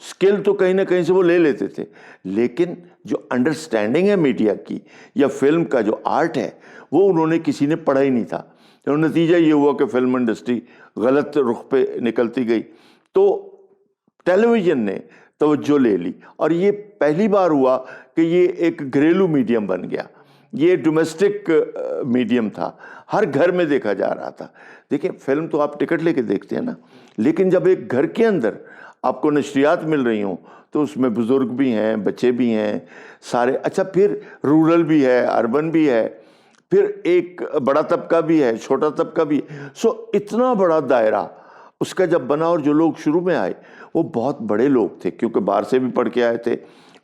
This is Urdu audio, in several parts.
اسکل تو کہیں نہ کہیں سے وہ لے لیتے تھے، لیکن جو انڈرسٹینڈنگ ہے میڈیا کی یا فلم کا جو آرٹ ہے وہ انہوں نے کسی نے پڑھا ہی نہیں تھا. تو نتیجہ یہ ہوا کہ فلم انڈسٹری غلط رخ پہ نکلتی گئی. تو ٹیلی ویژن نے توجہ لے لی اور یہ پہلی بار ہوا کہ یہ ایک گھریلو میڈیم بن گیا. یہ ڈومیسٹک میڈیم تھا، ہر گھر میں دیکھا جا رہا تھا. دیکھیں فلم تو آپ ٹکٹ لے کے دیکھتے ہیں نا، لیکن جب ایک گھر کے اندر آپ کو نشریات مل رہی ہوں تو اس میں بزرگ بھی ہیں، بچے بھی ہیں سارے. اچھا پھر رورل بھی ہے، اربن بھی ہے، پھر ایک بڑا طبقہ بھی ہے، چھوٹا طبقہ بھی ہے. سو اتنا بڑا دائرہ اس کا جب بنا، اور جو لوگ شروع میں آئے وہ بہت بڑے لوگ تھے کیونکہ باہر سے بھی پڑھ کے آئے تھے.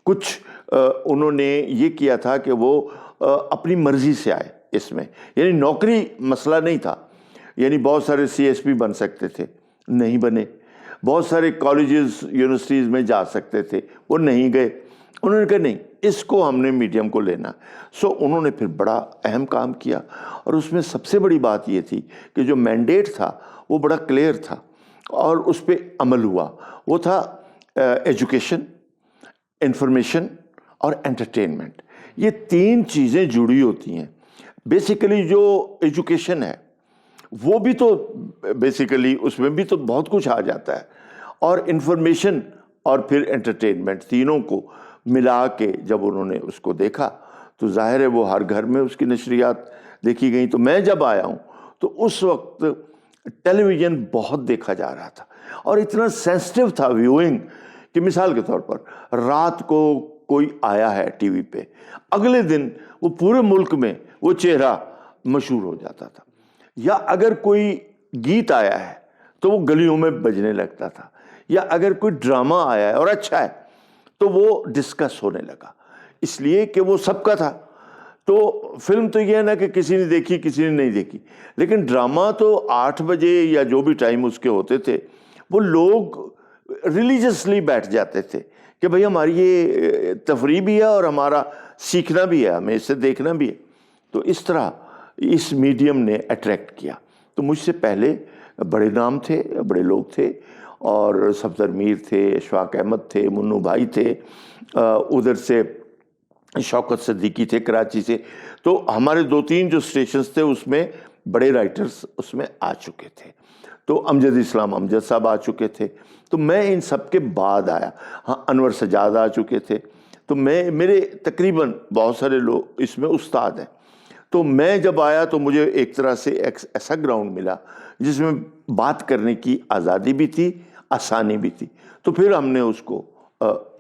کچھ انہوں نے یہ کیا تھا کہ وہ اپنی مرضی سے آئے اس میں، یعنی نوکری مسئلہ نہیں تھا. یعنی بہت سارے سی ایس پی بن سکتے تھے، نہیں بنے. بہت سارے کالجز یونیورسٹیز میں جا سکتے تھے، وہ نہیں گئے. انہوں نے کہا نہیں، اس کو ہم نے میڈیم کو لینا. سو انہوں نے پھر بڑا اہم کام کیا، اور اس میں سب سے بڑی بات یہ تھی کہ جو مینڈیٹ تھا وہ بڑا کلیئر تھا اور اس پہ عمل ہوا. وہ تھا ایجوکیشن، انفارمیشن اور انٹرٹینمنٹ. یہ تین چیزیں جڑی ہوتی ہیں. بیسیکلی جو ایجوکیشن ہے وہ بھی تو بیسیکلی اس میں بھی تو بہت کچھ آ جاتا ہے، اور انفارمیشن اور پھر انٹرٹینمنٹ، تینوں کو ملا کے جب انہوں نے اس کو دیکھا تو ظاہر ہے وہ ہر گھر میں اس کی نشریات دیکھی گئیں. تو میں جب آیا ہوں تو اس وقت ٹیلی ویژن بہت دیکھا جا رہا تھا اور اتنا سینسٹیو تھا ویوئنگ کہ مثال کے طور پر رات کو کوئی آیا ہے ٹی وی پہ، اگلے دن وہ پورے ملک میں وہ چہرہ مشہور ہو جاتا تھا. یا اگر کوئی گیت آیا ہے تو وہ گلیوں میں بجنے لگتا تھا، یا اگر کوئی ڈرامہ آیا ہے اور اچھا ہے تو وہ ڈسکس ہونے لگا، اس لیے کہ وہ سب کا تھا. تو فلم تو یہ ہے نا کہ کسی نے دیکھی کسی نے نہیں دیکھی، لیکن ڈرامہ تو 8 بجے یا جو بھی ٹائم اس کے ہوتے تھے وہ لوگ ریلیجسلی بیٹھ جاتے تھے کہ بھئی ہماری یہ تفریح بھی ہے اور ہمارا سیکھنا بھی ہے، ہمیں اسے دیکھنا بھی ہے. تو اس طرح اس میڈیم نے اٹریکٹ کیا. تو مجھ سے پہلے بڑے نام تھے، بڑے لوگ تھے، اور صفدر میر تھے، اشفاق احمد تھے، منو بھائی تھے، ادھر سے شوکت صدیقی تھے کراچی سے. تو ہمارے 2-3 جو اسٹیشنز تھے اس میں بڑے رائٹرز اس میں آ چکے تھے. تو امجد اسلام امجد صاحب آ چکے تھے. تو میں ان سب کے بعد آیا. ہاں انور سجاد آ چکے تھے. تو میرے تقریباً بہت سارے لوگ اس میں استاد ہیں. تو میں جب آیا تو مجھے ایک طرح سے ایسا گراؤنڈ ملا جس میں بات کرنے کی آزادی بھی تھی، آسانی بھی تھی. تو پھر ہم نے اس کو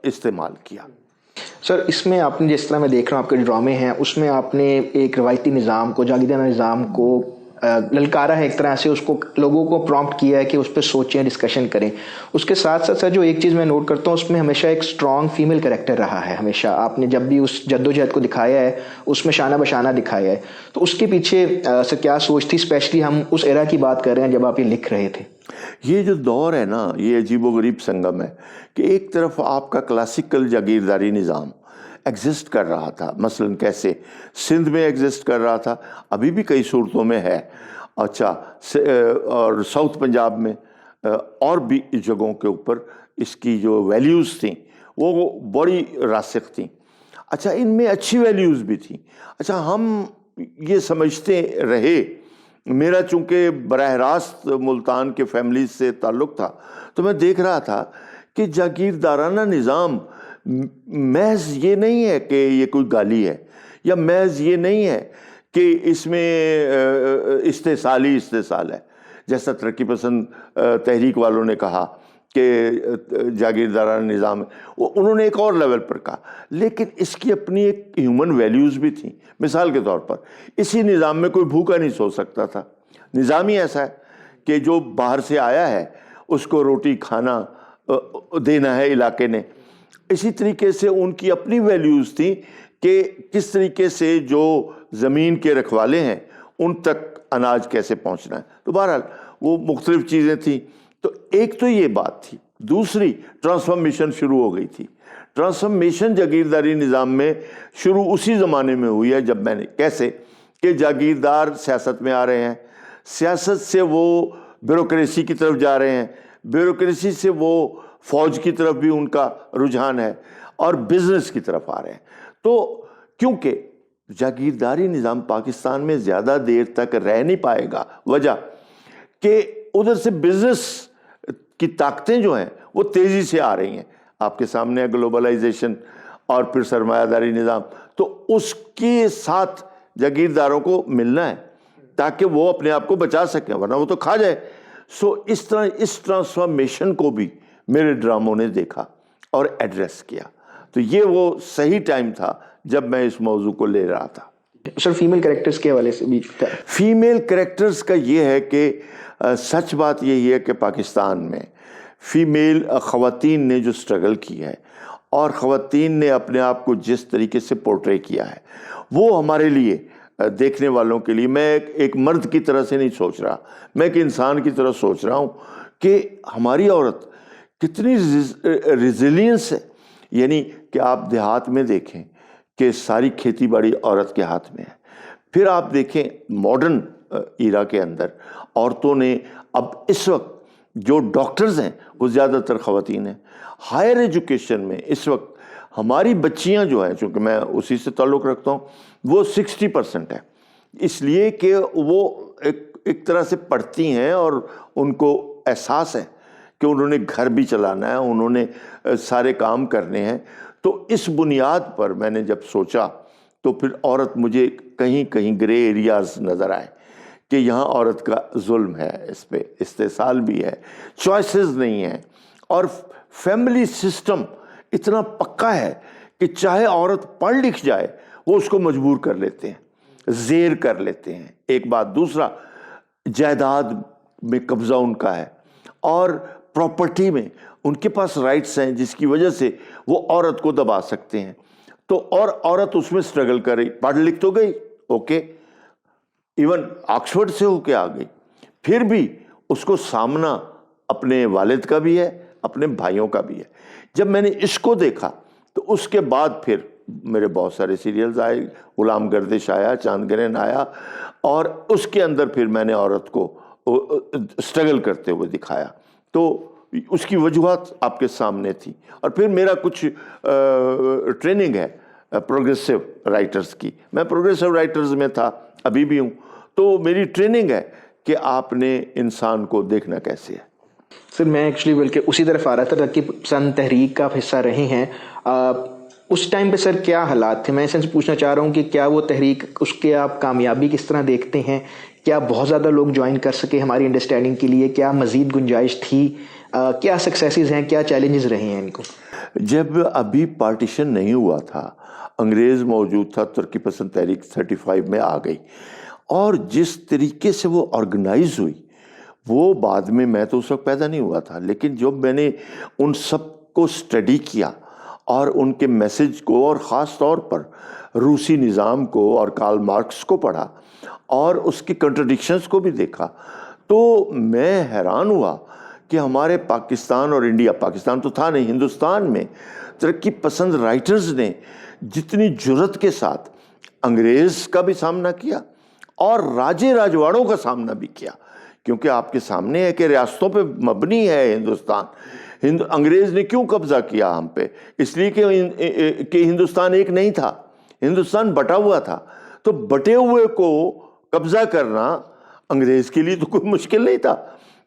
استعمال کیا. سر اس میں آپ نے جس طرح میں دیکھ رہا ہوں آپ کے ڈرامے ہیں اس میں آپ نے ایک روایتی نظام کو، جاگیردارانہ نظام کو للکارا ہے، ایک طرح سے اس کو لوگوں کو پرومپٹ کیا ہے کہ اس پہ سوچیں، ڈسکشن کریں. اس کے ساتھ ساتھ سر جو ایک چیز میں نوٹ کرتا ہوں اس میں ہمیشہ ایک اسٹرانگ فیمیل کریکٹر رہا ہے. ہمیشہ آپ نے جب بھی اس جد و جہد کو دکھایا ہے اس میں شانہ بشانہ دکھایا ہے. تو اس کے پیچھے سر کیا سوچ تھی؟ اسپیشلی ہم اس ایرا کی بات کر رہے ہیں جب آپ یہ لکھ رہے تھے. یہ جو دور ہے نا، یہ عجیب و غریب سنگم ہے کہ ایک طرف آپ کا کلاسیکل جاگیرداری نظام ایگزسٹ کر رہا تھا، مثلا کیسے سندھ میں ایگزسٹ کر رہا تھا، ابھی بھی کئی صورتوں میں ہے. اچھا، اور ساؤتھ پنجاب میں اور بھی جگہوں کے اوپر اس کی جو ویلیوز تھیں وہ بڑی راسخ تھیں. اچھا ان میں اچھی ویلیوز بھی تھیں. اچھا ہم یہ سمجھتے رہے، میرا چونکہ براہ راست ملتان کے فیملیز سے تعلق تھا تو میں دیکھ رہا تھا کہ جاگیردارانہ نظام محض یہ نہیں ہے کہ یہ کوئی گالی ہے، یا محض یہ نہیں ہے کہ اس میں استحصال ہے، جیسا ترقی پسند تحریک والوں نے کہا کہ جاگیردارانہ نظام ہے. انہوں نے ایک اور لیول پر کہا، لیکن اس کی اپنی ایک ہیومن ویلیوز بھی تھیں. مثال کے طور پر اسی نظام میں کوئی بھوکا نہیں سو سکتا تھا. نظام ہی ایسا ہے کہ جو باہر سے آیا ہے اس کو روٹی کھانا دینا ہے علاقے نے. اسی طریقے سے ان کی اپنی ویلیوز تھیں کہ کس طریقے سے جو زمین کے رکھوالے ہیں ان تک اناج کیسے پہنچنا ہے. تو بہرحال وہ مختلف چیزیں تھیں. تو ایک تو یہ بات تھی. دوسری ٹرانسفارمیشن شروع ہو گئی تھی. ٹرانسفارمیشن جاگیرداری نظام میں شروع اسی زمانے میں ہوئی ہے جب میں نے کیسے کہ جاگیردار سیاست میں آ رہے ہیں، سیاست سے وہ بیوروکریسی کی طرف جا رہے ہیں، بیوروکریسی سے وہ فوج کی طرف بھی ان کا رجحان ہے اور بزنس کی طرف آ رہے ہیں. تو کیونکہ جاگیرداری نظام پاکستان میں زیادہ دیر تک رہ نہیں پائے گا، وجہ کہ ادھر سے بزنس کی طاقتیں جو ہیں وہ تیزی سے آ رہی ہیں. آپ کے سامنے گلوبلائزیشن اور پھر سرمایہ داری نظام، تو اس کے ساتھ جاگیرداروں کو ملنا ہے تاکہ وہ اپنے آپ کو بچا سکیں، ورنہ وہ تو کھا جائے. سو اس طرح اس ٹرانسفارمیشن کو بھی میرے ڈراموں نے دیکھا اور ایڈریس کیا. تو یہ وہ صحیح ٹائم تھا جب میں اس موضوع کو لے رہا تھا. سر فیمیل کریکٹرز کے حوالے سے بھی فیمیل کریکٹرز کا یہ ہے کہ سچ بات یہی ہے کہ پاکستان میں فیمیل خواتین نے جو سٹرگل کی ہے اور خواتین نے اپنے آپ کو جس طریقے سے پورٹرے کیا ہے وہ ہمارے لیے دیکھنے والوں کے لیے، میں ایک مرد کی طرح سے نہیں سوچ رہا، میں ایک انسان کی طرح سوچ رہا ہوں کہ ہماری عورت کتنی ریزیلینس ہے. یعنی کہ آپ دیہات میں دیکھیں کہ ساری کھیتی باڑی عورت کے ہاتھ میں ہے. پھر آپ دیکھیں ماڈرن ایرا کے اندر عورتوں نے اب اس وقت جو ڈاکٹرز ہیں وہ زیادہ تر خواتین ہیں. ہائر ایجوکیشن میں اس وقت ہماری بچیاں جو ہیں، چونکہ میں اسی سے تعلق رکھتا ہوں، وہ 60% ہے، اس لیے کہ وہ ایک طرح سے پڑھتی ہیں اور ان کو احساس ہے کہ انہوں نے گھر بھی چلانا ہے، انہوں نے سارے کام کرنے ہیں. تو اس بنیاد پر میں نے جب سوچا تو پھر عورت مجھے کہیں کہیں گرے ایریاز نظر آئے کہ یہاں عورت کا ظلم ہے، اس پہ استحصال بھی ہے، چوائسز نہیں ہیں، اور فیملی سسٹم اتنا پکا ہے کہ چاہے عورت پڑھ لکھ جائے وہ اس کو مجبور کر لیتے ہیں، زیر کر لیتے ہیں. ایک بات. دوسرا، جائیداد میں قبضہ ان کا ہے اور پراپرٹی میں ان کے پاس رائٹس ہیں جس کی وجہ سے وہ عورت کو دبا سکتے ہیں. تو اور عورت اس میں سٹرگل کر رہی، پڑھ لکھ تو گئی، اوکے، ایون آکسفورڈ سے ہو کے آ گئی، پھر بھی اس کو سامنا اپنے والد کا بھی ہے، اپنے بھائیوں کا بھی ہے. جب میں نے اس کو دیکھا تو اس کے بعد پھر میرے بہت سارے سیریلز آئے، غلام گردش آیا، چاند گرہن آیا، اور اس کے اندر پھر میں نے عورت کو سٹرگل کرتے ہوئے دکھایا. تو اس کی وجوہات آپ کے سامنے تھی. اور پھر میرا کچھ ٹریننگ ہے پروگریسو رائٹرز کی، میں پروگریسو رائٹرز میں تھا، ابھی بھی ہوں. تو میری ٹریننگ ہے کہ آپ نے انسان کو دیکھنا کیسے ہے. سر میں ایکچولی بلکہ اسی طرف آ رہا تھا، ترقی پسند تحریک کا آپ حصہ رہے ہیں. اس ٹائم پہ سر کیا حالات تھے؟ میں اس سے پوچھنا چاہ رہا ہوں کہ کیا وہ تحریک، اس کے آپ کامیابی کس طرح دیکھتے ہیں؟ کیا بہت زیادہ لوگ جوائن کر سکے ہماری انڈرسٹینڈنگ کے لیے؟ کیا مزید گنجائش تھی؟ کیا سکسیسز ہیں، کیا چیلنجز رہے ہیں ان کو؟ جب ابھی پارٹیشن نہیں ہوا تھا، انگریز موجود تھا، ترقی پسند تحریک 35 میں آ گئی، اور جس طریقے سے وہ آرگنائز ہوئی وہ بعد میں تو اس وقت پیدا نہیں ہوا تھا، لیکن جب میں نے ان سب کو اسٹڈی کیا اور ان کے میسج کو، اور خاص طور پر روسی نظام کو اور کارل مارکس کو پڑھا اور اس کی کنٹرڈکشنز کو بھی دیکھا، تو میں حیران ہوا کہ ہمارے پاکستان اور انڈیا، پاکستان تو تھا نہیں، ہندوستان میں ترقی پسند رائٹرز نے جتنی جرت کے ساتھ انگریز کا بھی سامنا کیا اور راجے راجواڑوں کا سامنا بھی کیا. کیونکہ آپ کے سامنے ہے کہ ریاستوں پہ مبنی ہے ہندوستان. انگریز نے کیوں قبضہ کیا ہم پہ؟ اس لیے کہ ہندوستان ایک نہیں تھا، ہندوستان بٹا ہوا تھا. تو بٹے ہوئے کو قبضہ کرنا انگریز کے لیے تو کوئی مشکل نہیں تھا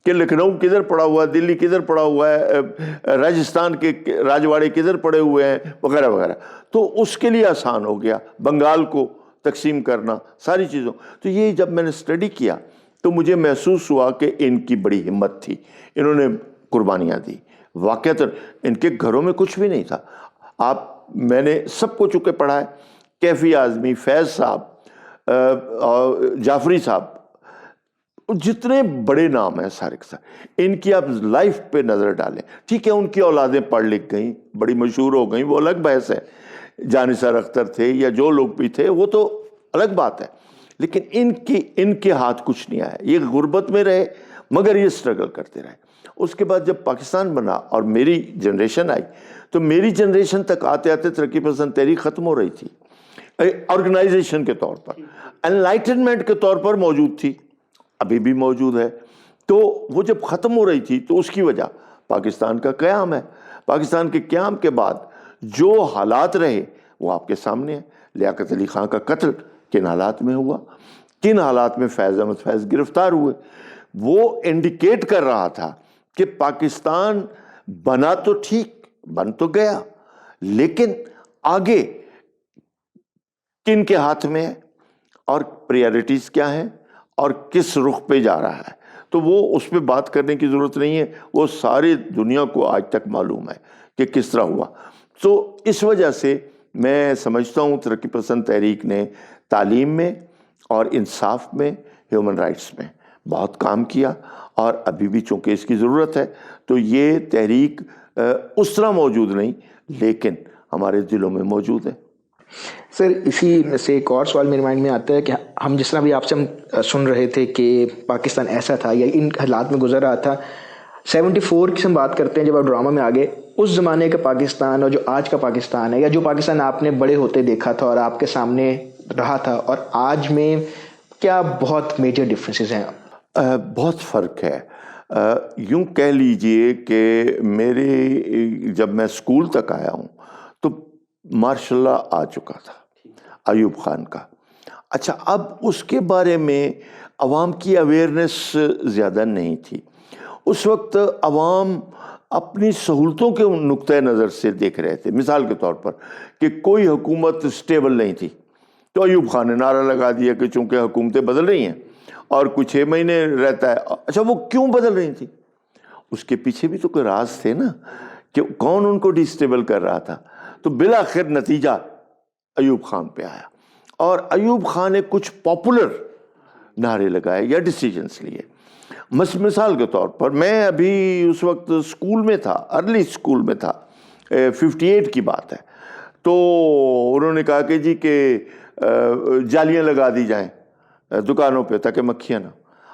کہ لکھنؤ کدھر پڑا ہوا ہے، دلی کدھر پڑا ہوا ہے، راجستھان کے راجواڑے کدھر پڑے ہوئے ہیں، وغیرہ وغیرہ. تو اس کے لیے آسان ہو گیا بنگال کو تقسیم کرنا، ساری چیزوں. تو یہ جب میں نے اسٹڈی کیا تو مجھے محسوس ہوا کہ ان کی بڑی ہمت تھی، انہوں نے قربانیاں دی. واقعتاً ان کے گھروں میں کچھ بھی نہیں تھا. میں نے سب کو چونکہ پڑھا ہے، کیفی اعظمی، فیض صاحب، جعفری صاحب، جتنے بڑے نام ہیں سارے کے سارے، ان کی آپ لائف پہ نظر ڈالیں. ٹھیک ہے ان کی اولادیں پڑھ لکھ گئیں، بڑی مشہور ہو گئیں، وہ الگ بحث ہے، جانثار اختر تھے یا جو لوگ بھی تھے وہ تو الگ بات ہے، لیکن ان کے ہاتھ کچھ نہیں آیا. یہ غربت میں رہے مگر یہ سٹرگل کرتے رہے. اس کے بعد جب پاکستان بنا اور میری جنریشن آئی تو میری جنریشن تک آتے آتے ترقی پسند تحریک ختم ہو رہی تھی. آرگنائزیشن کے طور پر، انلائٹنمنٹ کے طور پر موجود تھی، ابھی بھی موجود ہے. تو وہ جب ختم ہو رہی تھی تو اس کی وجہ پاکستان کا قیام ہے. پاکستان کے قیام کے بعد جو حالات رہے وہ آپ کے سامنے ہیں. لیاقت علی خان کا قتل کن حالات میں ہوا, کن حالات میں فیض احمد فیض گرفتار ہوئے, وہ انڈیکیٹ کر رہا تھا کہ پاکستان بنا تو ٹھیک, بن تو گیا, لیکن آگے کن کے ہاتھ میں ہے اور پریارٹیز کیا ہیں اور کس رخ پہ جا رہا ہے. تو وہ اس پہ بات کرنے کی ضرورت نہیں ہے, وہ ساری دنیا کو آج تک معلوم ہے کہ کس طرح ہوا. تو اس وجہ سے میں سمجھتا ہوں ترقی پسند تحریک نے تعلیم میں اور انصاف میں, ہیومن رائٹس میں بہت کام کیا, اور ابھی بھی چونکہ اس کی ضرورت ہے تو یہ تحریک اس طرح موجود نہیں لیکن ہمارے دلوں میں موجود ہے. سر اسی سے ایک اور سوال میرے مائنڈ میں آتا ہے کہ ہم جس طرح بھی آپ سے ہم سن رہے تھے کہ پاکستان ایسا تھا یا ان حالات میں گزر رہا تھا, 74 کی ہم بات کرتے ہیں جب آپ ڈرامہ میں آگے, اس زمانے کا پاکستان اور جو آج کا پاکستان ہے, یا جو پاکستان آپ نے بڑے ہوتے دیکھا تھا اور آپ کے سامنے رہا تھا, اور آج میں کیا بہت میجر ڈفرینسز ہیں؟ بہت فرق ہے. یوں کہہ لیجئے کہ میرے جب میں اسکول تک آیا ہوں تو مارشاء اللہ آ چکا تھا ایوب خان کا. اچھا, اب اس کے بارے میں عوام کی اویئرنیس زیادہ نہیں تھی. اس وقت عوام اپنی سہولتوں کے نقطۂ نظر سے دیکھ رہے تھے. مثال کے طور پر کہ کوئی حکومت اسٹیبل نہیں تھی تو ایوب خان نے نعرہ لگا دیا کہ چونکہ حکومتیں بدل رہی ہیں اور کچھ 6 مہینے رہتا ہے. اچھا, وہ کیوں بدل رہی تھی؟ اس کے پیچھے بھی تو کوئی راز تھے نا کہ کون ان کو ڈی اسٹیبل کر رہا تھا. تو بالآخر نتیجہ ایوب خان پہ آیا اور ایوب خان نے کچھ پاپولر نعرے لگائے یا ڈیسیجنز لیے. مثال کے طور پر میں ابھی اس وقت اسکول میں تھا, ارلی اسکول میں تھا, 58 کی بات ہے. تو انہوں نے کہا کہ جی کہ جالیاں لگا دی جائیں دکانوں پہ تاکہ مکھیاں نہ.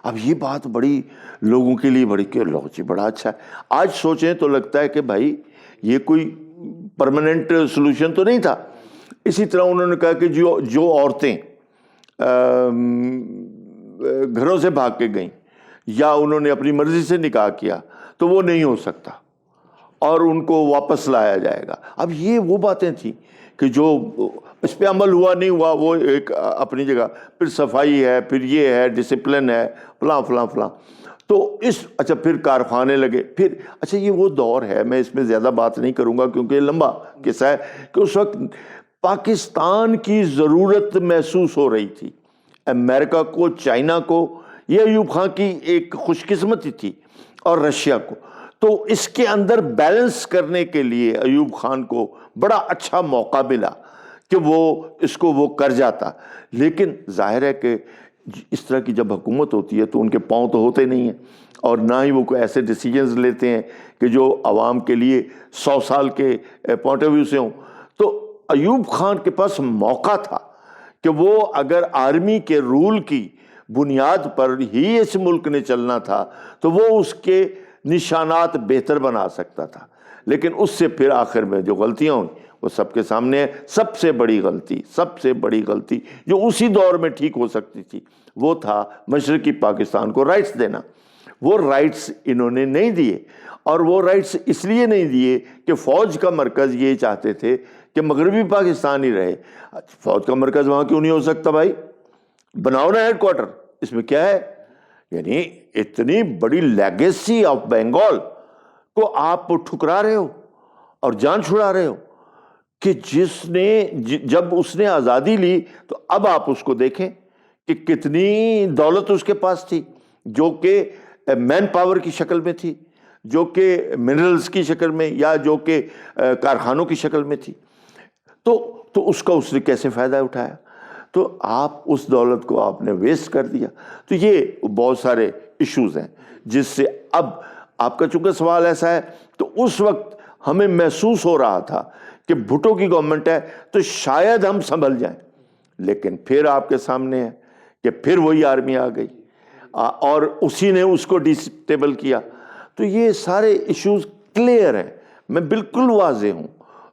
اب یہ بات بڑی لوگوں کے لیے بڑی کہ لو جی بڑا اچھا ہے. آج سوچیں تو لگتا ہے کہ بھائی یہ کوئی پرماننٹ سلوشن تو نہیں تھا. اسی طرح انہوں نے کہا کہ جو عورتیں گھروں سے بھاگ کے گئیں یا انہوں نے اپنی مرضی سے نکاح کیا تو وہ نہیں ہو سکتا اور ان کو واپس لایا جائے گا. اب یہ وہ باتیں تھیں کہ جو اس پہ عمل ہوا نہیں ہوا وہ ایک اپنی جگہ. پھر صفائی ہے, پھر یہ ہے, ڈسپلن ہے, فلاں فلاں فلاں. تو اچھا پھر کارخانے لگے. پھر اچھا یہ وہ دور ہے, میں اس میں زیادہ بات نہیں کروں گا کیونکہ یہ لمبا قصہ ہے, کہ اس وقت پاکستان کی ضرورت محسوس ہو رہی تھی. امریکہ کو, چائنا کو, یہ ایوب خان کی ایک خوش قسمتی تھی, اور رشیا کو. تو اس کے اندر بیلنس کرنے کے لیے ایوب خان کو بڑا اچھا موقع ملا کہ وہ کر جاتا. لیکن ظاہر ہے کہ اس طرح کی جب حکومت ہوتی ہے تو ان کے پاؤں تو ہوتے نہیں ہیں, اور نہ ہی وہ کوئی ایسے ڈیسیجنز لیتے ہیں کہ جو عوام کے لیے 100 سال کے پوائنٹ آف ویو سے ہوں. تو ایوب خان کے پاس موقع تھا کہ وہ اگر آرمی کے رول کی بنیاد پر ہی اس ملک نے چلنا تھا تو وہ اس کے نشانات بہتر بنا سکتا تھا. لیکن اس سے پھر آخر میں جو غلطیاں ہوئیں وہ سب کے سامنے ہے. سب سے بڑی غلطی جو اسی دور میں ٹھیک ہو سکتی تھی وہ تھا مشرقی پاکستان کو رائٹس دینا. وہ رائٹس انہوں نے نہیں دیے, اور وہ رائٹس اس لیے نہیں دیے کہ فوج کا مرکز یہ چاہتے تھے کہ مغربی پاکستان ہی رہے. فوج کا مرکز وہاں کیوں نہیں ہو سکتا بھائی؟ بناؤ نا ہیڈ کوارٹر, اس میں کیا ہے؟ یعنی اتنی بڑی لیگیسی آف بنگال کو آپ ٹھکرا رہے ہو اور جان چھڑا رہے ہو کہ جس نے جب اس نے آزادی لی تو اب آپ اس کو دیکھیں کہ کتنی دولت اس کے پاس تھی, جو کہ مین پاور کی شکل میں تھی, جو کہ منرلز کی شکل میں, یا جو کہ کارخانوں کی شکل میں تھی. تو اس کا اس نے کیسے فائدہ اٹھایا؟ تو آپ اس دولت کو آپ نے ویسٹ کر دیا. تو یہ بہت سارے ایشوز ہیں جس سے اب آپ کا چونکہ سوال ایسا ہے, تو اس وقت ہمیں محسوس ہو رہا تھا کہ بھٹو کی گورنمنٹ ہے تو شاید ہم سنبھل جائیں. لیکن پھر آپ کے سامنے ہے کہ پھر وہی آرمی آ گئی اور اسی نے اس کو ڈسٹیبل کیا. تو یہ سارے ایشوز کلیئر ہیں, میں بالکل واضح ہوں,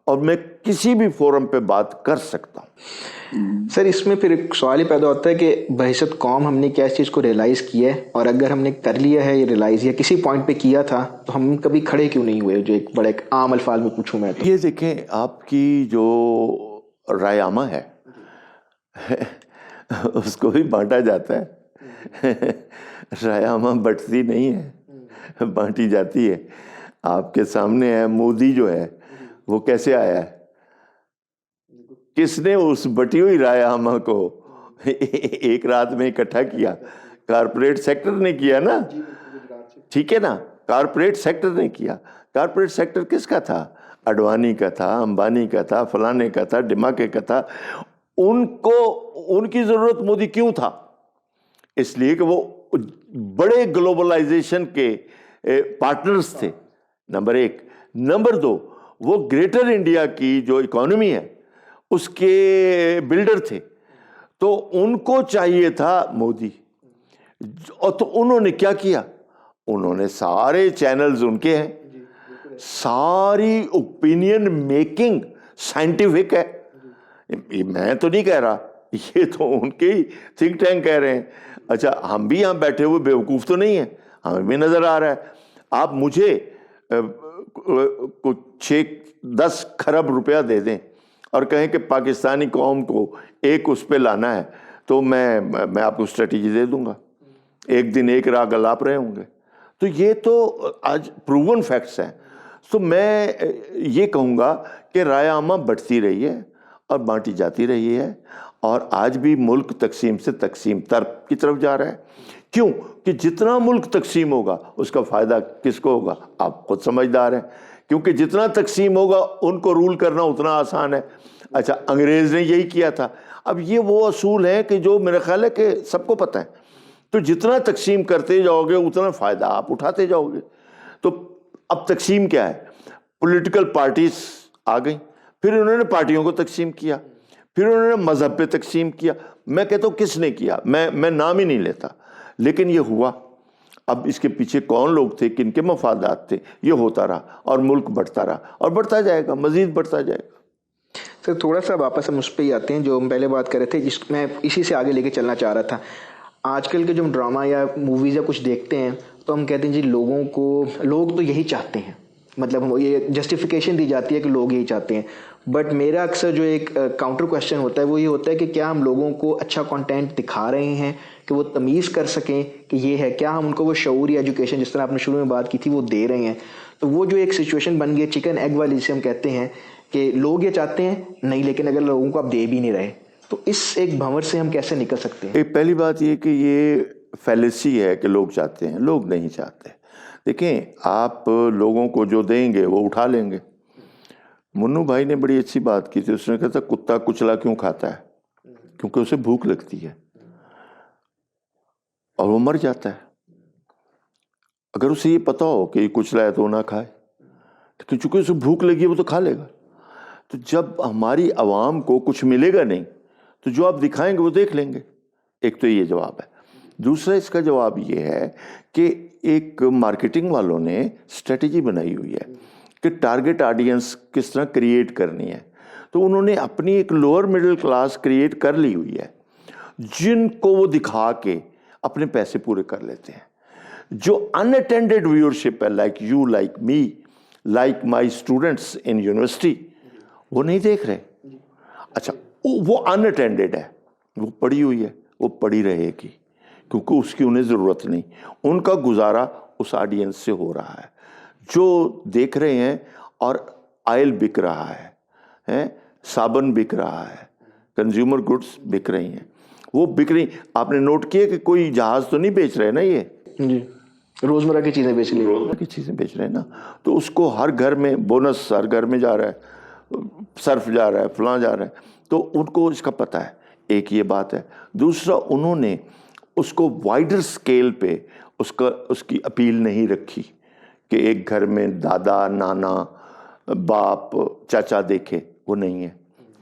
اور میں کسی بھی فورم پہ بات کر سکتا ہوں. سر اس میں پھر ایک سوال ہی پیدا ہوتا ہے کہ بحیثیت قوم ہم نے کیا اس چیز کو ریئلائز کیا ہے, اور اگر ہم نے کر لیا ہے یہ ریئلائز یا کسی پوائنٹ پہ کیا تھا تو ہم کبھی کھڑے کیوں نہیں ہوئے؟ جو ایک بڑے عام الفاظ میں پوچھوں میں تو یہ دیکھیں, آپ کی جو رائے عامہ ہے اس کو بھی بانٹا جاتا ہے. رائے عامہ بٹتی نہیں ہے, بانٹی جاتی ہے. آپ کے سامنے ہے مودی جو ہے وہ کیسے آیا ہے, کس نے اس بٹی ہوئی رائے عامہ کو ایک رات میں اکٹھا کیا؟ کارپوریٹ سیکٹر نے کیا نا, ٹھیک ہے نا, کارپوریٹ سیکٹر نے کیا. کارپوریٹ سیکٹر کس کا تھا؟ اڈوانی کا تھا, امبانی کا تھا, فلانے کا تھا, ڈماکے کا تھا. ان کی ضرورت مودی کیوں تھا؟ اس لیے کہ وہ بڑے گلوبلائزیشن کے پارٹنرز تھے, نمبر ایک. نمبر دو, وہ گریٹر انڈیا کی جو اکانومی ہے اس کے بلڈر تھے, تو ان کو چاہیے تھا مودی. اور تو انہوں نے کیا کیا؟ انہوں نے سارے چینلز ان کے ہیں, ساری اوپینین میکنگ سائنٹیفک ہے. میں تو نہیں کہہ رہا, یہ تو ان کے ہی تھنک ٹینک کہہ رہے ہیں. اچھا, ہم بھی یہاں بیٹھے ہوئے بیوقوف تو نہیں ہیں, ہمیں بھی نظر آ رہا ہے. آپ مجھے 6-10 کھرب روپیہ دے دیں اور کہیں کہ پاکستانی قوم کو ایک اس پہ لانا ہے, تو میں آپ کو اسٹریٹجی دے دوں گا. ایک دن ایک راگ الاپ رہے ہوں گے. تو یہ تو آج پروون فیکٹس ہیں. تو میں یہ کہوں گا کہ رائے عامہ بڑھتی رہی ہے اور بانٹی جاتی رہی ہے, اور آج بھی ملک تقسیم سے تقسیم تر کی طرف جا رہا ہے. کیوں کہ جتنا ملک تقسیم ہوگا اس کا فائدہ کس کو ہوگا؟ آپ خود سمجھدار ہیں, کیونکہ جتنا تقسیم ہوگا ان کو رول کرنا اتنا آسان ہے. اچھا, انگریز نے یہی کیا تھا. اب یہ وہ اصول ہے کہ جو میرا خیال ہے کہ سب کو پتہ ہے. تو جتنا تقسیم کرتے جاؤ گے اتنا فائدہ آپ اٹھاتے جاؤ گے. تو اب تقسیم کیا ہے؟ پولیٹیکل پارٹیز آ گئیں, پھر انہوں نے پارٹیوں کو تقسیم کیا, پھر انہوں نے مذہب پہ تقسیم کیا. میں کہتا ہوں کس نے کیا, میں نام ہی نہیں لیتا, لیکن یہ ہوا. اب اس کے پیچھے کون لوگ تھے, کن کے مفادات تھے, یہ ہوتا رہا اور ملک بڑھتا رہا اور بڑھتا جائے گا, مزید بڑھتا جائے گا. سر تھوڑا سا واپس ہم اس پہ ہی آتے ہیں جو ہم پہلے بات کر رہے تھے, جس میں اسی سے آگے لے کے چلنا چاہ رہا تھا. آج کل کے جو ہم ڈرامہ یا موویز یا کچھ دیکھتے ہیں تو ہم کہتے ہیں جی لوگ تو یہی چاہتے ہیں, مطلب یہ جسٹیفیکیشن دی جاتی ہے کہ لوگ یہی چاہتے ہیں. بٹ میرا اکثر جو ایک کاؤنٹر کوشچن ہوتا ہے وہ یہ ہوتا ہے کہ کیا ہم لوگوں کو اچھا کنٹینٹ دکھا رہے ہیں کہ وہ تمیز کر سکیں کہ یہ ہے, کیا ہم ان کو وہ شعور یا ایجوکیشن جس طرح آپ نے شروع میں بات کی تھی وہ دے رہے ہیں؟ تو وہ جو ایک سچویشن بن گئی چکن ایگ والی جسے ہم کہتے ہیں کہ لوگ یہ چاہتے ہیں نہیں, لیکن اگر لوگوں کو آپ دے بھی نہیں رہے تو اس ایک بھنور سے ہم کیسے نکل سکتے ہیں؟ پہلی بات یہ کہ یہ فیلیسی ہے کہ لوگ چاہتے ہیں, لوگ نہیں چاہتے. دیکھیں, آپ لوگوں کو جو دیں گے وہ اٹھا لیں گے. منو بھائی نے بڑی اچھی بات کی تھی, اس نے کہا تھا کتا کچلا کیوں کھاتا ہے؟ کیونکہ اسے بھوک لگتی ہے اور وہ مر جاتا ہے. اگر اسے یہ پتا ہو کہ یہ کچلا ہے تو وہ نہ کھائے, لیکن چونکہ اسے بھوک لگی ہے وہ تو کھا لے گا. تو جب ہماری عوام کو کچھ ملے گا نہیں تو جو آپ دکھائیں گے وہ دیکھ لیں گے. ایک تو یہ جواب ہے. دوسرا اس کا جواب یہ ہے کہ ایک مارکیٹنگ والوں نے اسٹریٹجی بنائی ہوئی ہے کہ ٹارگٹ آڈینس کس طرح کریٹ کرنی ہے. تو انہوں نے اپنی ایک لوور مڈل کلاس کریٹ کر لی ہوئی ہے جن کو وہ دکھا کے اپنے پیسے پورے کر لیتے ہیں. جو ان اٹینڈڈ ویورشپ ہے, like you, like me, like my students in university, وہ نہیں دیکھ رہے. اچھا, وہ ان اٹینڈڈ ہے, وہ پڑی ہوئی ہے, وہ پڑی رہے گی کیونکہ اس کی انہیں ضرورت نہیں. ان کا گزارا اس آڈینس سے ہو رہا ہے جو دیکھ رہے ہیں. اور آئل بک رہا ہے, صابن بک رہا ہے, کنزیومر گڈس بک رہی ہیں, وہ بک رہی. آپ نے نوٹ کیا کہ کوئی جہاز تو نہیں بیچ رہے نا, یہ جی روزمرہ کی چیزیں بیچ رہے ہیں نا. تو اس کو ہر گھر میں بونس, ہر گھر میں جا رہا ہے, صرف جا رہا ہے, فلاں جا رہا ہے. تو ان کو اس کا پتہ ہے. ایک یہ بات ہے. دوسرا, انہوں نے اس کو وائڈر سکیل پہ اس کی اپیل نہیں رکھی کہ ایک گھر میں دادا, نانا, باپ, چاچا دیکھے. وہ نہیں ہے.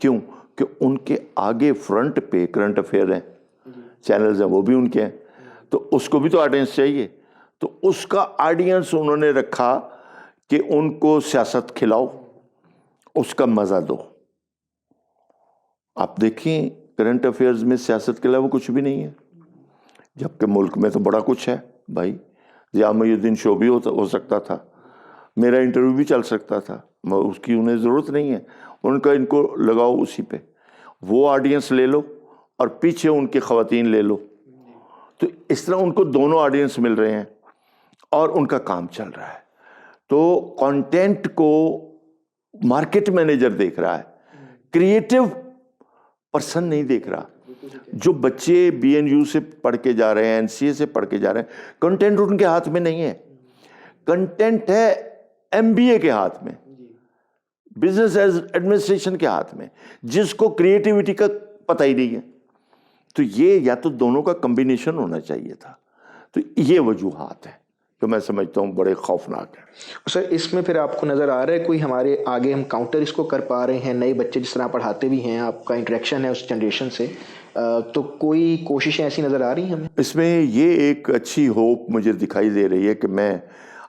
کیوں؟ کہ ان کے آگے فرنٹ پہ کرنٹ افیئر ہیں, چینلز ہیں, وہ بھی ان کے ہیں. تو اس کو بھی تو آڈینس چاہیے. تو اس کا آڈینس انہوں نے رکھا کہ ان کو سیاست کھلاؤ, اس کا مزہ دو. آپ دیکھیں کرنٹ افیئرز میں سیاست کے علاوہ کچھ بھی نہیں ہے, جبکہ ملک میں تو بڑا کچھ ہے بھائی. ضیاء محی الدین شو بھی ہو سکتا تھا, میرا انٹرویو بھی چل سکتا تھا, اس کی انہیں ضرورت نہیں ہے. ان کو لگاؤ اسی پہ, وہ آڈینس لے لو اور پیچھے ان کی خواتین لے لو. تو اس طرح ان کو دونوں آڈینس مل رہے ہیں اور ان کا کام چل رہا ہے. تو کانٹینٹ کو مارکیٹ مینیجر دیکھ رہا ہے, کریٹو پرسن نہیں دیکھ رہا. جو بچے بی این یو سے پڑھ کے جا رہے ہیں, این سی اے سے پڑھ کے جا رہے ہیں, کنٹینٹ ان کے ہاتھ میں نہیں ہے. کنٹینٹ ہے ایم بی اے کے ہاتھ میں, بزنس ایڈمنسٹریشن کے ہاتھ میں, جس کو کریٹیوٹی کا پتہ ہی نہیں ہے. تو یہ یا تو دونوں کا کمبینیشن ہونا چاہیے تھا. تو یہ وجوہات ہیں جو میں سمجھتا ہوں بڑے خوفناک ہیں. سر اس میں پھر آپ کو نظر آ رہا ہے کوئی ہمارے آگے ہم کاؤنٹر اس کو کر پا رہے ہیں؟ نئے بچے جس طرح پڑھاتے بھی ہیں, آپ کا انٹریکشن ہے اس جنریشن سے, تو کوئی کوششیں ایسی نظر آ رہی ہیں ہمیں؟ اس میں یہ ایک اچھی ہوپ مجھے دکھائی دے رہی ہے کہ میں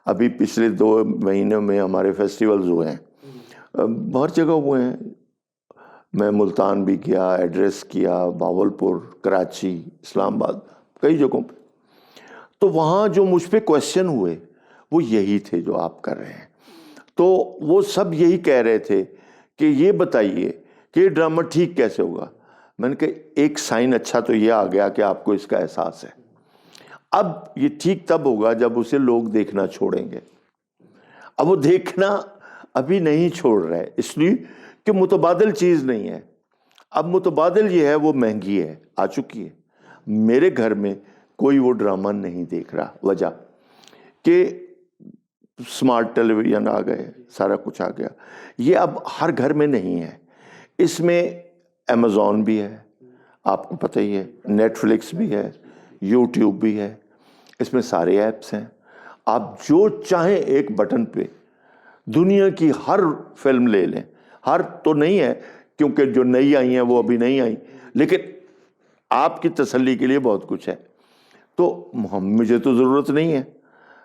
ابھی پچھلے 2 مہینوں میں ہمارے فیسٹیولز ہوئے ہیں, بہت جگہ ہوئے ہیں. میں ملتان بھی گیا, ایڈریس کیا, باولپور, کراچی, اسلام آباد, کئی جگہوں پہ. تو وہاں جو مجھ پہ کویشچن ہوئے وہ یہی تھے جو آپ کر رہے ہیں. تو وہ سب یہی کہہ رہے تھے کہ یہ بتائیے کہ یہ ڈرامہ ٹھیک کیسے ہوگا. میں نے کہا ایک سائن اچھا تو یہ آ گیا کہ آپ کو اس کا احساس ہے. اب یہ ٹھیک تب ہوگا جب اسے لوگ دیکھنا چھوڑیں گے. اب وہ دیکھنا ابھی نہیں چھوڑ رہے, اس لیے کہ متبادل چیز نہیں ہے. اب متبادل یہ ہے وہ مہنگی ہے, آ چکی ہے. میرے گھر میں کوئی وہ ڈرامہ نہیں دیکھ رہا, وجہ کہ سمارٹ ٹیلی ویژن آ گئے, سارا کچھ آ گیا. یہ اب ہر گھر میں نہیں ہے. اس میں امیزون بھی ہے, آپ کو پتہ ہی ہے, نیٹ فلکس بھی ہے, یوٹیوب بھی ہے, اس میں سارے ایپس ہیں. آپ جو چاہیں ایک بٹن پہ دنیا کی ہر فلم لے لیں. ہر تو نہیں ہے کیونکہ جو نئی آئی ہیں وہ ابھی نہیں آئی, لیکن آپ کی تسلی کے لیے بہت کچھ ہے. تو مجھے تو ضرورت نہیں ہے,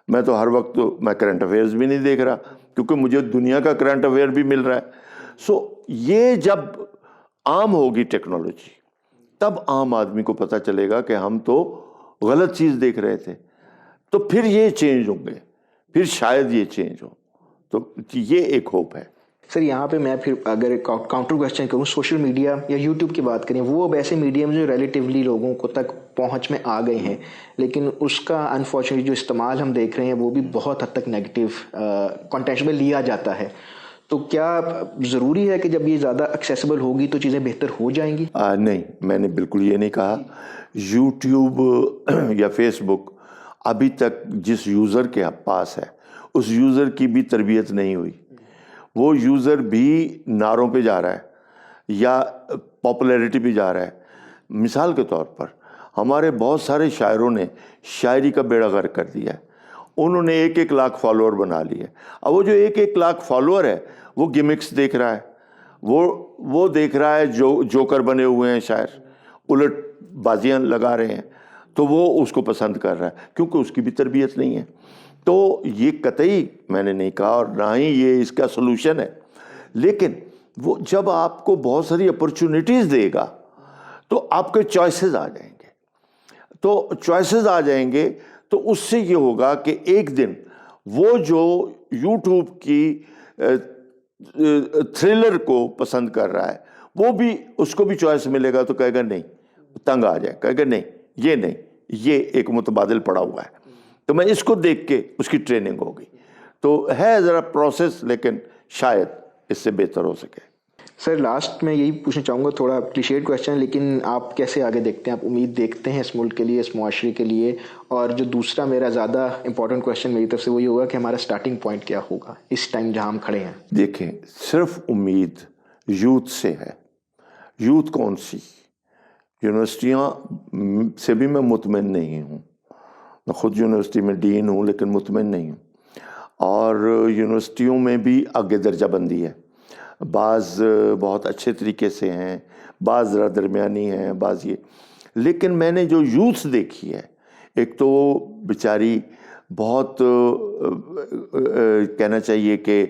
میں تو ہر وقت میں کرنٹ افیئرز بھی نہیں دیکھ رہا کیونکہ مجھے دنیا کا کرنٹ افیئر بھی مل رہا ہے. سو یہ جب عام ہوگی ٹیکنالوجی, تب عام آدمی کو پتہ چلے گا کہ ہم تو غلط چیز دیکھ رہے تھے. تو پھر یہ چینج ہوں گے, پھر شاید یہ چینج ہو. تو یہ ایک ہوپ ہے. سر یہاں پہ میں پھر اگر کاؤنٹر کویشچن کروں, سوشل میڈیا یا یوٹیوب کی بات کریں, وہ اب ایسے میڈیم جو ریلیٹیولی لوگوں کو تک پہنچ میں آ گئے ہیں, لیکن اس کا انفارچونیٹلی جو استعمال ہم دیکھ رہے ہیں وہ بھی بہت حد تک نیگیٹو کانٹیکسٹ میں لیا جاتا ہے. تو کیا ضروری ہے کہ جب یہ زیادہ ایکسیسیبل ہوگی تو چیزیں بہتر ہو جائیں گی؟ نہیں, میں نے بالکل یہ نہیں کہا. یوٹیوب یا فیس بک ابھی تک جس یوزر کے پاس ہے اس یوزر کی بھی تربیت نہیں ہوئی. وہ یوزر بھی نعروں پہ جا رہا ہے یا پاپولیرٹی پہ جا رہا ہے. مثال کے طور پر ہمارے بہت سارے شاعروں نے شاعری کا بیڑا غرق کر دیا ہے. انہوں نے 1-1 لاکھ فالوور بنا لیے. اب وہ جو 1-1 لاکھ فالوور ہے وہ گیمکس دیکھ رہا ہے, وہ دیکھ رہا ہے جو جوکر بنے ہوئے ہیں شاعر, الٹ بازیاں لگا رہے ہیں, تو وہ اس کو پسند کر رہا ہے کیونکہ اس کی بھی تربیت نہیں ہے. تو یہ قطعی میں نے نہیں کہا اور نہ ہی یہ اس کا سلوشن ہے, لیکن وہ جب آپ کو بہت ساری اپرچونٹیز دے گا تو آپ کے چوائسیز آ جائیں گے. تو چوائسیز آ جائیں گے تو اس سے یہ ہوگا کہ ایک دن وہ جو یوٹیوب کی تھرلر کو پسند کر رہا ہے وہ بھی, اس کو بھی چوائس ملے گا تو کہے گا نہیں, تنگ آ جائے, کہے گا نہیں, یہ ایک متبادل پڑا ہوا ہے. تو میں اس کو دیکھ کے اس کی ٹریننگ ہوگی. تو ہے ذرا پروسیس, لیکن شاید اس سے بہتر ہو سکے. سر لاسٹ میں یہی پوچھنا چاہوں گا, تھوڑا کلیشیڈ کویشچن, لیکن آپ کیسے آگے دیکھتے ہیں, آپ امید دیکھتے ہیں اس ملک کے لیے, اس معاشرے کے لیے؟ اور جو دوسرا میرا زیادہ امپورٹنٹ کویشچن میری طرف سے وہ یہ ہوگا کہ ہمارا سٹارٹنگ پوائنٹ کیا ہوگا اس ٹائم جہاں ہم کھڑے ہیں؟ دیکھیں, صرف امید یوتھ سے ہے. یوتھ کون سی؟ یونیورسٹیاں سے بھی میں مطمئن نہیں ہوں. میں خود یونیورسٹی میں ڈین ہوں لیکن مطمئن نہیں ہوں. اور یونیورسٹیوں میں بھی آگے درجہ بندی ہے. بعض بہت اچھے طریقے سے ہیں, بعض ذرا درمیانی ہیں, بعض یہ. لیکن میں نے جو یوتھ دیکھی ہے, ایک تو بیچاری بہت کہنا چاہیے کہ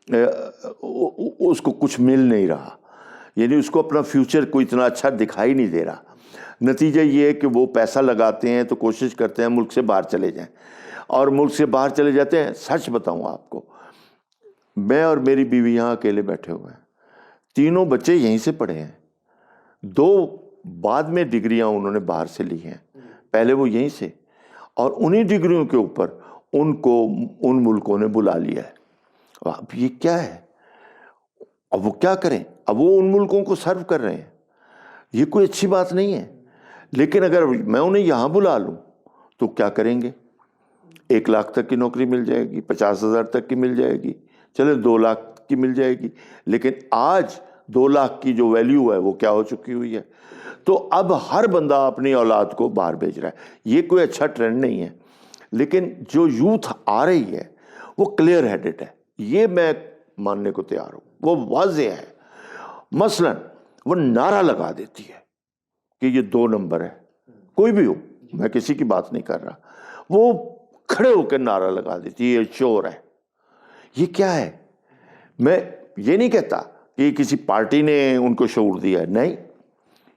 اس کو کچھ مل نہیں رہا، یعنی اس کو اپنا فیوچر کوئی اتنا اچھا دکھائی نہیں دے رہا۔ نتیجہ یہ ہے کہ وہ پیسہ لگاتے ہیں تو کوشش کرتے ہیں ملک سے باہر چلے جائیں، اور ملک سے باہر چلے جاتے ہیں۔ سچ بتاؤں آپ کو، میں اور میری بیوی یہاں اکیلے بیٹھے ہوئے ہیں، تینوں بچے یہیں سے پڑھے ہیں، 2 بعد میں ڈگریاں انہوں نے باہر سے لی ہیں، پہلے وہ یہیں سے، اور انہی ڈگریوں کے اوپر ان کو ان ملکوں نے بلا لیا ہے۔ اب یہ کیا ہے؟ اب وہ کیا کریں؟ اب وہ ان ملکوں کو سرو کر رہے ہیں، یہ کوئی اچھی بات نہیں ہے۔ لیکن اگر میں انہیں یہاں بلا لوں تو کیا کریں گے؟ 1 لاکھ تک کی نوکری مل جائے گی، 50,000 تک کی مل جائے گی، چلے 2 لاکھ کی مل جائے گی، لیکن آج 2 لاکھ کی جو ویلیو ہے وہ کیا ہو چکی ہوئی ہے۔ تو اب ہر بندہ اپنی اولاد کو باہر بھیج رہا ہے، یہ کوئی اچھا ٹرینڈ نہیں ہے۔ لیکن جو یوتھ آ رہی ہے وہ کلیئر ہیڈڈ ہے، یہ میں ماننے کو تیار ہوں، وہ واضح ہے۔ مثلا وہ نعرہ لگا دیتی ہے کہ یہ 2 نمبر ہے، کوئی بھی ہو، میں کسی کی بات نہیں کر رہا، وہ کھڑے ہو کے نعرہ لگا دیتی ہے یہ چور ہے۔ یہ کیا ہے؟ میں یہ نہیں کہتا کہ کسی پارٹی نے ان کو شعور دیا ہے، نہیں،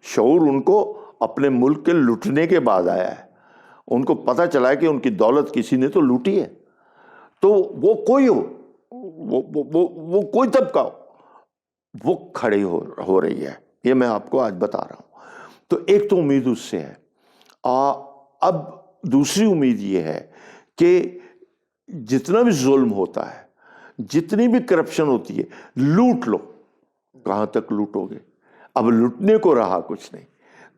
شعور ان کو اپنے ملک کے لٹنے کے بعد آیا ہے۔ ان کو پتہ چلا ہے کہ ان کی دولت کسی نے تو لوٹی ہے، تو وہ کوئی ہو، وہ کوئی طبقہ ہو، وہ کھڑی ہو رہی ہے۔ یہ میں آپ کو آج بتا رہا ہوں۔ تو ایک تو امید اس سے ہے، اب دوسری امید یہ ہے کہ جتنا بھی ظلم ہوتا ہے، جتنی بھی کرپشن ہوتی ہے، لوٹ لو، کہاں تک لوٹو گے؟ اب لوٹنے کو رہا کچھ نہیں،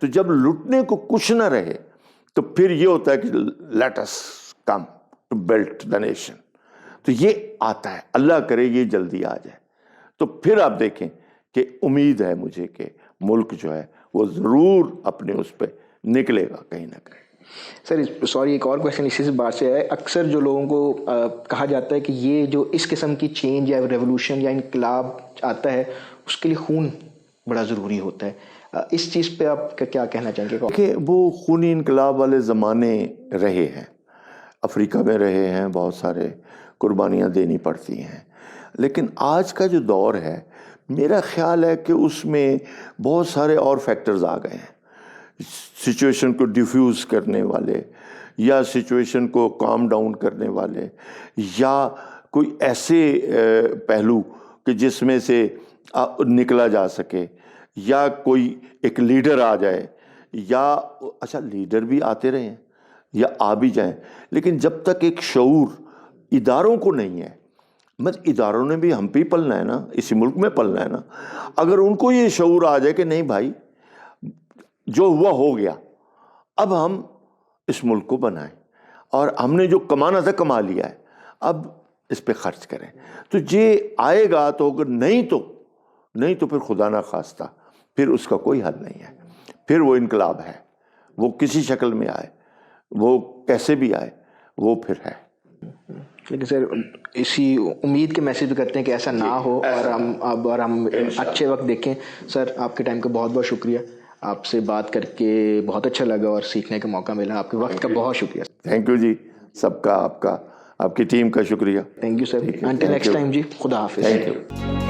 تو جب لوٹنے کو کچھ نہ رہے تو پھر یہ ہوتا ہے کہ let us come to build the nation. تو یہ آتا ہے، اللہ کرے یہ جلدی آ جائے، تو پھر آپ دیکھیں کہ امید ہے مجھے کہ ملک جو ہے وہ ضرور اپنے اس پہ نکلے گا کہیں نہ کہیں۔ سر سوری، ایک اور کویشچن اسی سے بات سے ہے۔ اکثر جو لوگوں کو کہا جاتا ہے کہ یہ جو اس قسم کی چینج یا ریولوشن یا انقلاب آتا ہے اس کے لیے خون بڑا ضروری ہوتا ہے، اس چیز پہ آپ کیا کہنا چاہیں گے؟ کہ وہ خونی انقلاب والے زمانے رہے ہیں، افریقہ میں رہے ہیں، بہت سارے قربانیاں دینی پڑتی ہیں، لیکن آج کا جو دور ہے میرا خیال ہے کہ اس میں بہت سارے اور فیکٹرز آ گئے ہیں، سچویشن کو ڈیفیوز کرنے والے، یا سچویشن کو کام ڈاؤن کرنے والے، یا کوئی ایسے پہلو کہ جس میں سے نکلا جا سکے، یا کوئی ایک لیڈر آ جائے، یا اچھا لیڈر بھی آتے رہے ہیں یا آ بھی جائیں، لیکن جب تک ایک شعور اداروں کو نہیں ہے، اداروں نے بھی ہم پہ ہی پلنا ہے نا، اسی ملک میں پلنا ہے نا، اگر ان کو یہ شعور آ جائے کہ نہیں بھائی جو ہوا ہو گیا، اب ہم اس ملک کو بنائیں، اور ہم نے جو کمانا تھا کما لیا ہے، اب اس پہ خرچ کریں، تو یہ آئے گا تو اگر نہیں تو پھر خدا نہ خواستہ پھر اس کا کوئی حل نہیں ہے، پھر وہ انقلاب ہے، وہ کسی شکل میں آئے، وہ کیسے بھی آئے، وہ پھر ہے۔ لیکن سر اسی امید کے میسج بھی کرتے ہیں کہ ایسا نہ ہو، اور ہم اچھے وقت دیکھیں۔ سر آپ کے ٹائم کا بہت بہت شکریہ، آپ سے بات کر کے بہت اچھا لگا اور سیکھنے کا موقع ملا، آپ کے وقت کا بہت شکریہ۔ تھینک یو جی، سب کا، آپ کی ٹیم کا شکریہ۔ Thank you sir, until next time جی، خدا حافظ۔ Thank you.